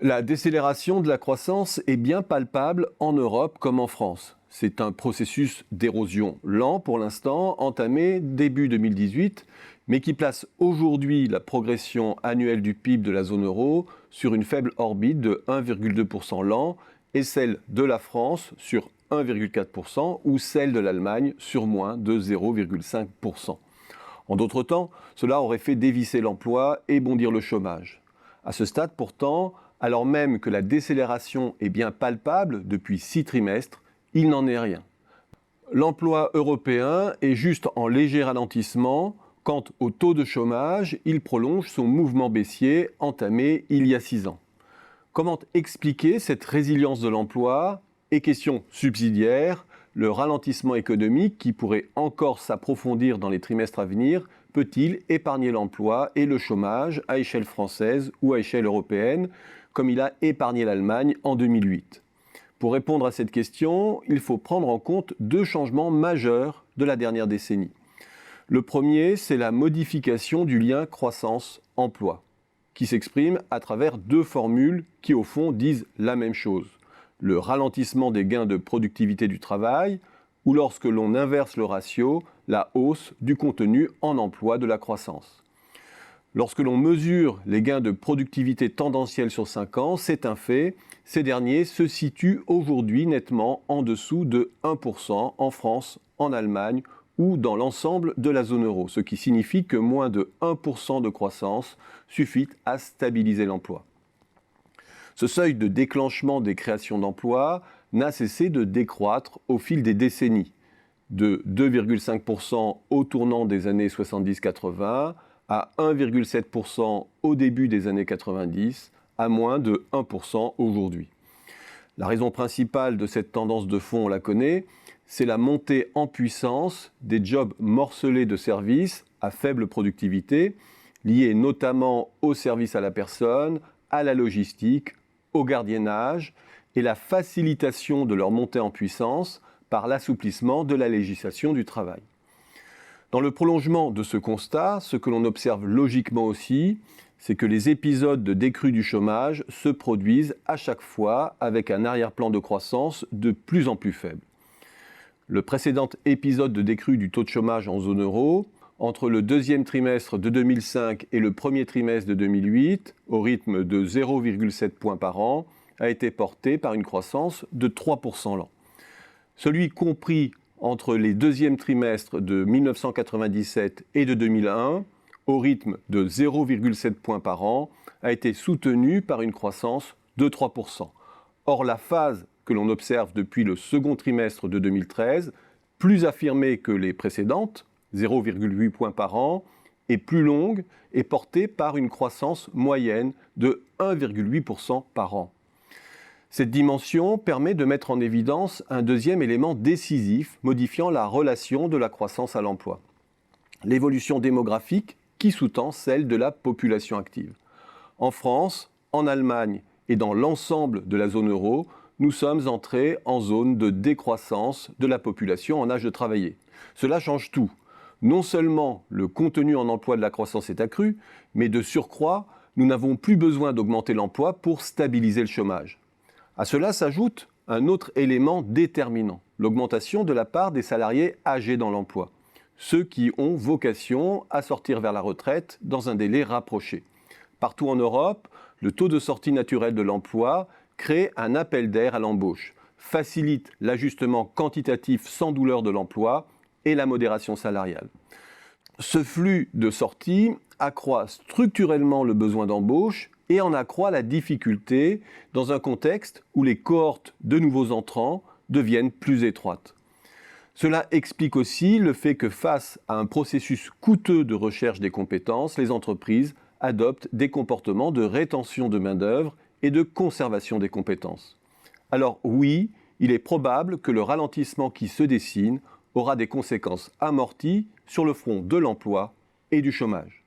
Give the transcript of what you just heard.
La décélération de la croissance est bien palpable en Europe comme en France. C'est un processus d'érosion lent pour l'instant, entamé début 2018, mais qui place aujourd'hui la progression annuelle du PIB de la zone euro sur une faible orbite de 1,2% l'an et celle de la France sur 1,4% ou celle de l'Allemagne sur moins de 0,5%. En d'autres temps, cela aurait fait dévisser l'emploi et bondir le chômage. À ce stade pourtant, alors même que la décélération est bien palpable depuis 6 trimestres, il n'en est rien. L'emploi européen est juste en léger ralentissement. Quant au taux de chômage, il prolonge son mouvement baissier entamé il y a 6 ans. Comment expliquer cette résilience de l'emploi? Et question subsidiaire, le ralentissement économique qui pourrait encore s'approfondir dans les trimestres à venir peut-il épargner l'emploi et le chômage à échelle française ou à échelle européenne, comme il a épargné l'Allemagne en 2008? Pour répondre à cette question, il faut prendre en compte 2 changements majeurs de la dernière décennie. Le premier, c'est la modification du lien croissance-emploi, qui s'exprime à travers 2 formules qui, au fond, disent la même chose. Le ralentissement des gains de productivité du travail, ou lorsque l'on inverse le ratio, la hausse du contenu en emploi de la croissance. Lorsque l'on mesure les gains de productivité tendanciels sur 5 ans, c'est un fait, ces derniers se situent aujourd'hui nettement en dessous de 1% en France, en Allemagne ou dans l'ensemble de la zone euro, ce qui signifie que moins de 1% de croissance suffit à stabiliser l'emploi. Ce seuil de déclenchement des créations d'emplois n'a cessé de décroître au fil des décennies, de 2,5% au tournant des années 70-80 à 1,7% au début des années 90, à moins de 1% aujourd'hui. La raison principale de cette tendance de fond, on la connaît, c'est la montée en puissance des jobs morcelés de services à faible productivité, liés notamment aux services à la personne, à la logistique, au gardiennage et la facilitation de leur montée en puissance par l'assouplissement de la législation du travail. Dans le prolongement de ce constat, ce que l'on observe logiquement aussi, c'est que les épisodes de décrue du chômage se produisent à chaque fois avec un arrière-plan de croissance de plus en plus faible. Le précédent épisode de décrue du taux de chômage en zone euro, entre le deuxième trimestre de 2005 et le premier trimestre de 2008, au rythme de 0,7 points par an, a été porté par une croissance de 3% l'an. Celui compris entre les deuxièmes trimestres de 1997 et de 2001, au rythme de 0,7 points par an, a été soutenu par une croissance de 3%. Or, la phase que l'on observe depuis le second trimestre de 2013, plus affirmée que les précédentes, 0,8 points par an, est plus longue et portée par une croissance moyenne de 1,8% par an. Cette dimension permet de mettre en évidence un deuxième élément décisif modifiant la relation de la croissance à l'emploi. L'évolution démographique qui sous-tend celle de la population active. En France, en Allemagne et dans l'ensemble de la zone euro, nous sommes entrés en zone de décroissance de la population en âge de travailler. Cela change tout. Non seulement le contenu en emploi de la croissance est accru, mais de surcroît, nous n'avons plus besoin d'augmenter l'emploi pour stabiliser le chômage. À cela s'ajoute un autre élément déterminant, l'augmentation de la part des salariés âgés dans l'emploi, ceux qui ont vocation à sortir vers la retraite dans un délai rapproché. Partout en Europe, le taux de sortie naturelle de l'emploi crée un appel d'air à l'embauche, facilite l'ajustement quantitatif sans douleur de l'emploi et la modération salariale. Ce flux de sortie accroît structurellement le besoin d'embauche et en accroît la difficulté dans un contexte où les cohortes de nouveaux entrants deviennent plus étroites. Cela explique aussi le fait que face à un processus coûteux de recherche des compétences, les entreprises adoptent des comportements de rétention de main-d'œuvre et de conservation des compétences. Alors oui, il est probable que le ralentissement qui se dessine aura des conséquences amorties sur le front de l'emploi et du chômage.